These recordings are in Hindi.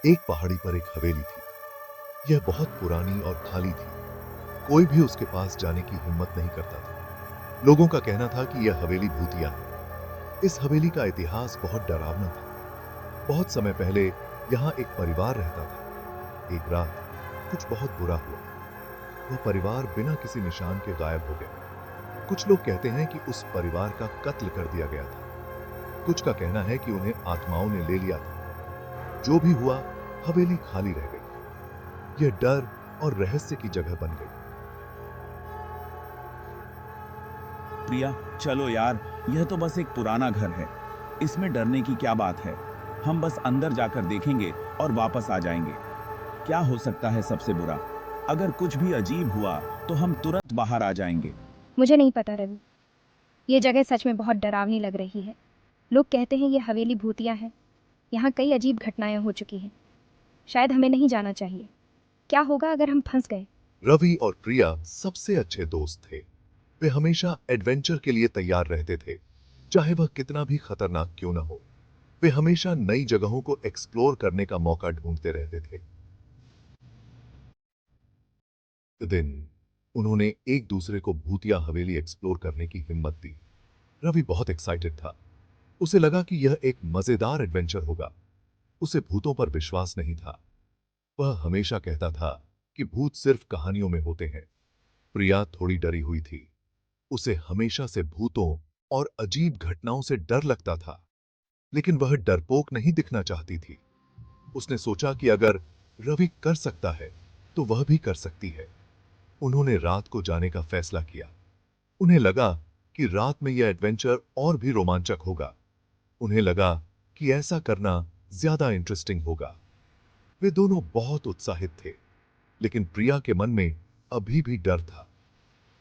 एक पहाड़ी पर एक हवेली थी। यह बहुत पुरानी और खाली थी। कोई भी उसके पास जाने की हिम्मत नहीं करता था। लोगों का कहना था कि यह हवेली भूतिया है। इस हवेली का इतिहास बहुत डरावना था। बहुत समय पहले यहाँ एक परिवार रहता था। एक रात कुछ बहुत बुरा हुआ। वह परिवार बिना किसी निशान के गायब हो गया। कुछ लोग कहते हैं कि उस परिवार का कत्ल कर दिया गया था। कुछ का कहना है कि उन्हें आत्माओं ने ले लिया था। जो भी हुआ, हवेली खाली रह गई। यह डर और रहस्य की जगह बन गई। प्रिया, चलो यार, यह तो बस एक पुराना घर है। इसमें डरने की क्या बात है। हम बस अंदर जाकर देखेंगे और वापस आ जाएंगे। क्या हो सकता है सबसे बुरा? अगर कुछ भी अजीब हुआ तो हम तुरंत बाहर आ जाएंगे। मुझे नहीं पता रवि, ये जगह सच में बहुत डरावनी लग रही है। लोग कहते हैं ये हवेली भूतिया है। यहाँ कई अजीब घटनाएं हो चुकी हैं। शायद हमें नहीं जाना चाहिए। क्या होगा अगर हम फंस गए? रवि और प्रिया सबसे अच्छे दोस्त थे। वे हमेशा एडवेंचर के लिए तैयार रहते थे, चाहे वह कितना भी खतरनाक क्यों न हो। वे हमेशा नई जगहों को एक्सप्लोर करने का मौका ढूंढते रहते थे। एक दिन उन्होंने एक दूसरे को भूतिया हवेली एक्सप्लोर करने की हिम्मत दी। रवि बहुत एक्साइटेड था। उसे लगा कि यह एक मजेदार एडवेंचर होगा। उसे भूतों पर विश्वास नहीं था। वह हमेशा कहता था कि भूत सिर्फ कहानियों में होते हैं। प्रिया थोड़ी डरी हुई थी। उसे हमेशा से भूतों और अजीब घटनाओं से डर लगता था, लेकिन वह डरपोक नहीं दिखना चाहती थी। उसने सोचा कि अगर रवि कर सकता है तो वह भी कर सकती है। उन्होंने रात को जाने का फैसला किया। उन्हें लगा कि रात में यह एडवेंचर और भी रोमांचक होगा। उन्हें लगा कि ऐसा करना ज्यादा इंटरेस्टिंग होगा। वे दोनों बहुत उत्साहित थे, लेकिन प्रिया के मन में अभी भी डर था।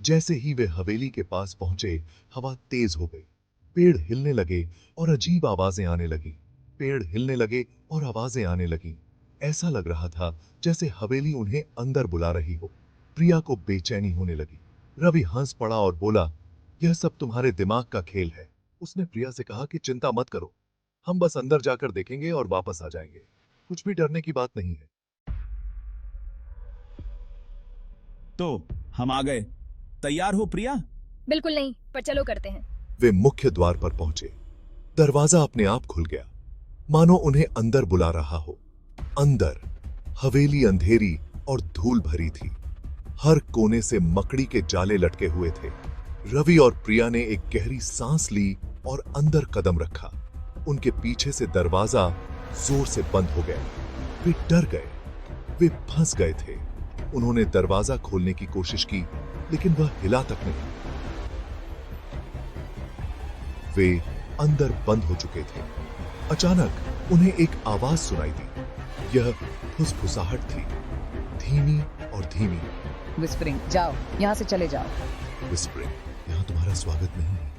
जैसे ही वे हवेली के पास पहुंचे, हवा तेज हो गई। पेड़ हिलने लगे और अजीब आवाजें आने लगी। पेड़ हिलने लगे और आवाजें आने लगी। ऐसा लग रहा था जैसे हवेली उन्हें अंदर बुला रही हो। प्रिया को बेचैनी होने लगी। रवि हंस पड़ा और बोला, यह सब तुम्हारे दिमाग का खेल है। उसने प्रिया से कहा कि चिंता मत करो, हम बस अंदर जाकर देखेंगे और वापस आ जाएंगे। कुछ भी डरने की बात नहीं है। तो हम आ गए। तैयार हो प्रिया? बिल्कुल नहीं, पर चलो करते हैं। वे मुख्य द्वार पर पहुंचे। दरवाजा अपने आप खुल गया, मानो उन्हें अंदर बुला रहा हो। अंदर हवेली अंधेरी और धूल भरी थी। हर कोने से मकड़ी के जाले लटके हुए थे। रवि और प्रिया ने एक गहरी सांस ली और अंदर कदम रखा। उनके पीछे से दरवाजा जोर से बंद हो गया। वे डर गए। वे फंस गए थे। उन्होंने दरवाजा खोलने की कोशिश की, लेकिन वह हिला तक नहीं। वे अंदर बंद हो चुके थे। अचानक उन्हें एक आवाज सुनाई दी। यह फुसफुसाहट थी, धीमी और धीमी। विस्परिंग, जाओ, यहाँ से चले जाओ। विस्परिंग, यहां तुम्हारा स्वागत नहीं है।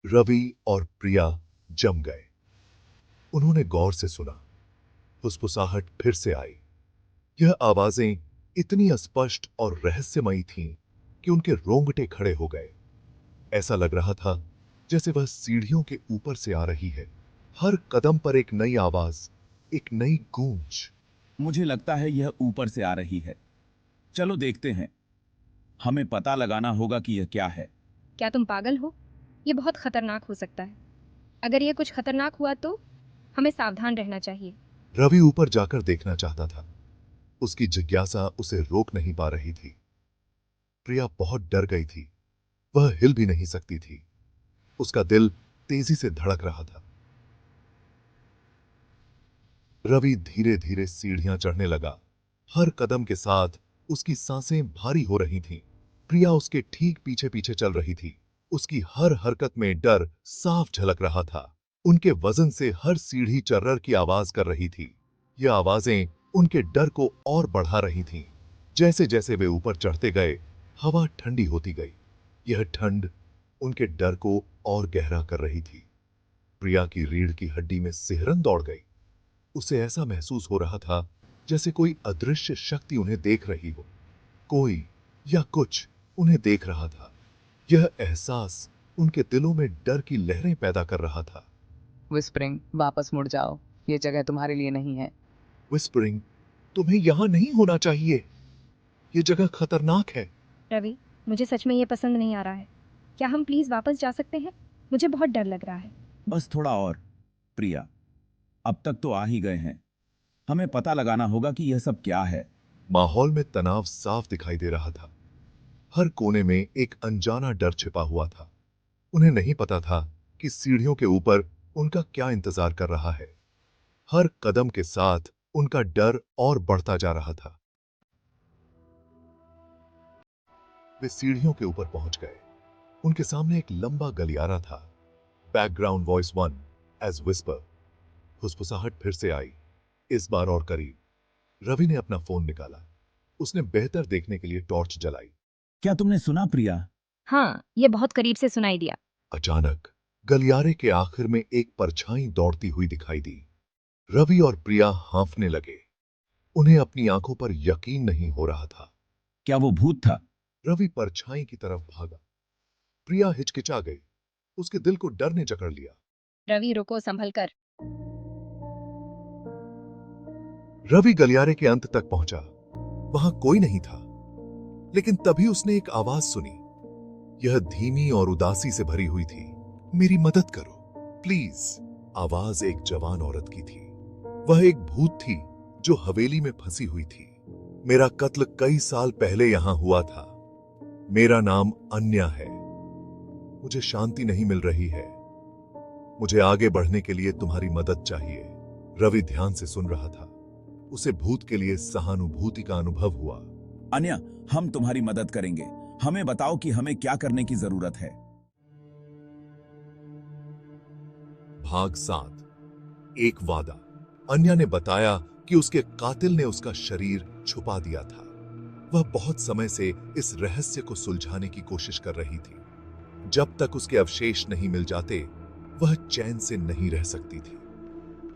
रवि और प्रिया जम गए। उन्होंने गौर से सुना। फुसफुसाहट फिर से आई। यह आवाजें इतनी अस्पष्ट और रहस्यमयी थीं कि उनके रोंगटे खड़े हो गए। ऐसा लग रहा था जैसे वह सीढ़ियों के ऊपर से आ रही है। हर कदम पर एक नई आवाज, एक नई गूंज। मुझे लगता है यह ऊपर से आ रही है। चलो देखते हैं। हमें पता लगाना होगा कि यह क्या है। क्या तुम पागल हो? ये बहुत खतरनाक हो सकता है। अगर ये कुछ खतरनाक हुआ तो हमें सावधान रहना चाहिए। रवि ऊपर जाकर देखना चाहता था। उसकी जिज्ञासा उसे रोक नहीं पा रही थी। प्रिया बहुत डर गई थी। वह हिल भी नहीं सकती थी। उसका दिल तेजी से धड़क रहा था। रवि धीरे धीरे सीढ़ियां चढ़ने लगा। हर कदम के साथ उसकी सांसें भारी हो रही थीं। प्रिया उसके ठीक पीछे पीछे चल रही थी। उसकी हर हरकत में डर साफ झलक रहा था। उनके वजन से हर सीढ़ी चर्रर की आवाज कर रही थी। यह आवाजें उनके डर को और बढ़ा रही थीं। जैसे जैसे वे ऊपर चढ़ते गए, हवा ठंडी होती गई। यह ठंड उनके डर को और गहरा कर रही थी। प्रिया की रीढ़ की हड्डी में सिहरन दौड़ गई। उसे ऐसा महसूस हो रहा था जैसे कोई अदृश्य शक्ति उन्हें देख रही हो। कोई या कुछ उन्हें देख रहा था। यह एहसास उनके दिलों में डर की लहरें पैदा कर रहा था। विस्परिंग, वापस मुड़ जाओ। ये जगह तुम्हारे लिए नहीं है। विस्परिंग, तुम्हें यहां नहीं होना चाहिए। ये जगह खतरनाक है। रवि, मुझे सच में ये पसंद नहीं आ रहा है। क्या हम प्लीज वापस जा सकते हैं? मुझे बहुत डर लग रहा है। बस थोड़ा और। प्रिया, अब तक तो आ ही गए हैं। हमें पता लगाना होगा कि यह सब क्या है। माहौल में तनाव साफ दिखाई दे रहा था। हर कोने में एक अनजाना डर छिपा हुआ था। उन्हें नहीं पता था कि सीढ़ियों के ऊपर उनका क्या इंतजार कर रहा है। हर कदम के साथ उनका डर और बढ़ता जा रहा था। वे सीढ़ियों के ऊपर पहुंच गए। उनके सामने एक लंबा गलियारा था। Background voice one as whisper. फुसफुसाहट फिर से आई, इस बार और करीब। रवि ने अपना फोन निकाला। उसने बेहतर देखने के लिए टॉर्च जलाई। क्या तुमने सुना प्रिया? हाँ, ये बहुत करीब से सुनाई दिया। अचानक गलियारे के आखिर में एक परछाई दौड़ती हुई दिखाई दी। रवि और प्रिया हांफने लगे। उन्हें अपनी आंखों पर यकीन नहीं हो रहा था। क्या वो भूत था? रवि परछाई की तरफ भागा। प्रिया हिचकिचा गई। उसके दिल को डर ने जकड़ लिया। रवि रुको, संभल कर। रवि गलियारे के अंत तक पहुंचा। वहां कोई नहीं था, लेकिन तभी उसने एक आवाज सुनी। यह धीमी और उदासी से भरी हुई थी। मेरी मदद करो, प्लीज। आवाज एक जवान औरत की थी। वह एक भूत थी जो हवेली में फंसी हुई थी। मेरा कत्ल कई साल पहले यहां हुआ था। मेरा नाम अन्या है। मुझे शांति नहीं मिल रही है। मुझे आगे बढ़ने के लिए तुम्हारी मदद चाहिए। रवि ध्यान से सुन रहा था। उसे भूत के लिए सहानुभूति का अनुभव हुआ। अन्या, हम तुम्हारी मदद करेंगे। हमें बताओ कि हमें क्या करने की जरूरत है। भाग 7। एक वादा। अन्या ने बताया कि उसके कातिल ने उसका शरीर छुपा दिया था। वह बहुत समय से इस रहस्य को सुलझाने की कोशिश कर रही थी। जब तक उसके अवशेष नहीं मिल जाते, वह चैन से नहीं रह सकती थी।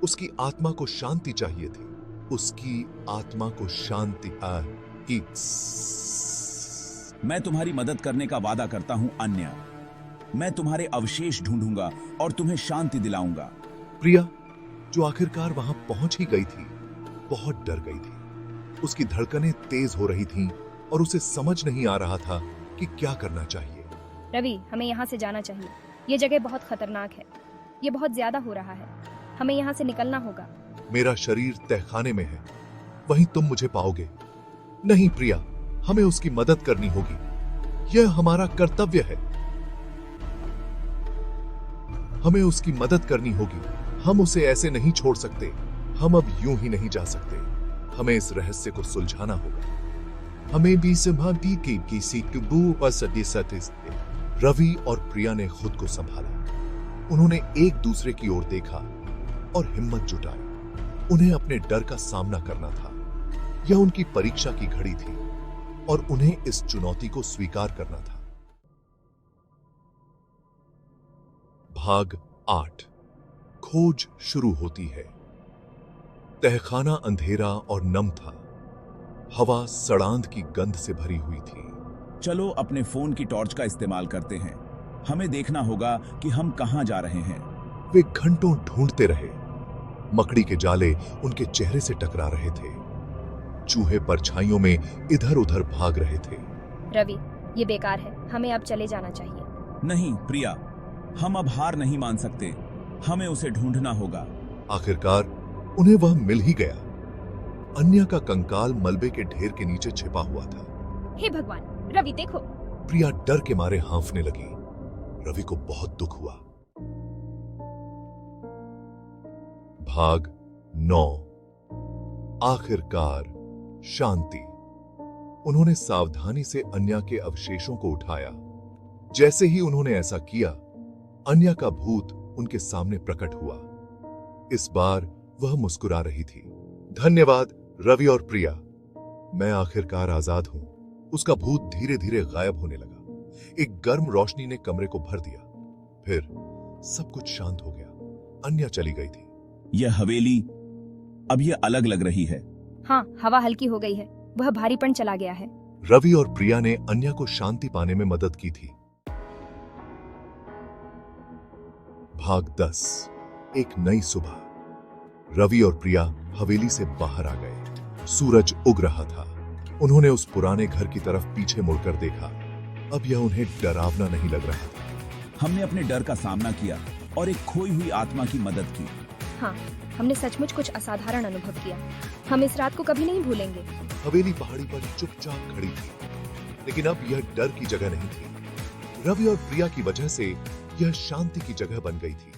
उसकी आत्मा को शांति चाहिए थी। उसकी आत्मा को शांति की। मैं तुम्हारी मदद करने का वादा करता हूं अन्या। मैं तुम्हारे अवशेष ढूंढूंगा और तुम्हें शांति दिलाऊंगा। प्रिया, जो आखिरकार वहां पहुंच ही गई थी, बहुत डर गई थी। उसकी धड़कनें तेज हो रही थीं और उसे समझ नहीं आ रहा था कि क्या करना चाहिए। रवि, हमें यहाँ से जाना चाहिए। ये जगह बहुत खतरनाक है। ये बहुत ज्यादा हो रहा है। हमें यहाँ से निकलना होगा। मेरा शरीर तहखाने में है, वहीं तुम मुझे पाओगे। नहीं प्रिया, हमें उसकी मदद करनी होगी। यह हमारा कर्तव्य है। हमें उसकी मदद करनी होगी। हम उसे ऐसे नहीं छोड़ सकते। हम अब यूं ही नहीं जा सकते। हमें इस रहस्य को सुलझाना होगा। हमें भी संभाली की किसी रवि और प्रिया ने खुद को संभाला। उन्होंने एक दूसरे की ओर देखा और हिम्मत जुटाई। उन्हें अपने डर का सामना करना था। यह उनकी परीक्षा की घड़ी थी और उन्हें इस चुनौती को स्वीकार करना था। भाग 8। खोज शुरू होती है। तहखाना अंधेरा और नम था। हवा सड़ांध की गंध से भरी हुई थी। चलो अपने फोन की टॉर्च का इस्तेमाल करते हैं। हमें देखना होगा कि हम कहां जा रहे हैं। वे घंटों ढूंढते रहे। मकड़ी के जाले उनके चेहरे से टकरा रहे थे। चूहे परछाइयों में इधर उधर भाग रहे थे। रवि, ये बेकार है। हमें अब चले जाना चाहिए। नहीं प्रिया, हम अब हार नहीं मान सकते। हमें उसे ढूंढना होगा। आखिरकार उन्हें वह मिल ही गया। अन्या का कंकाल मलबे के ढेर के नीचे छिपा हुआ था। हे भगवान, रवि देखो। प्रिया डर के मारे हांफने लगी। रवि को बहुत दुख हुआ। भाग 9। आखिरकार शांति। उन्होंने सावधानी से अन्या के अवशेषों को उठाया। जैसे ही उन्होंने ऐसा किया, अन्या का भूत उनके सामने प्रकट हुआ। इस बार वह मुस्कुरा रही थी। धन्यवाद रवि और प्रिया, मैं आखिरकार आजाद हूं। उसका भूत धीरे धीरे गायब होने लगा। एक गर्म रोशनी ने कमरे को भर दिया। फिर सब कुछ शांत हो गया। अन्या चली गई थी। यह हवेली अब यह अलग लग रही है। हाँ, हवा हल्की हो गई है। वह भारीपन चला गया है। रवि और प्रिया ने अन्या को शांति पाने में मदद की थी। भाग 10। एक नई सुबह। रवि और प्रिया हवेली से बाहर आ गए। सूरज उग रहा था। उन्होंने उस पुराने घर की तरफ पीछे मुड़कर देखा। अब यह उन्हें डरावना नहीं लग रहा था। हमने अपने डर का सामना किया और एक खोई हुई आत्मा की मदद की। हाँ, हमने सचमुच कुछ असाधारण अनुभव किया। हम इस रात को कभी नहीं भूलेंगे। हवेली पहाड़ी पर चुपचाप खड़ी थी, लेकिन अब यह डर की जगह नहीं थी। रवि और प्रिया की वजह से यह शांति की जगह बन गई थी।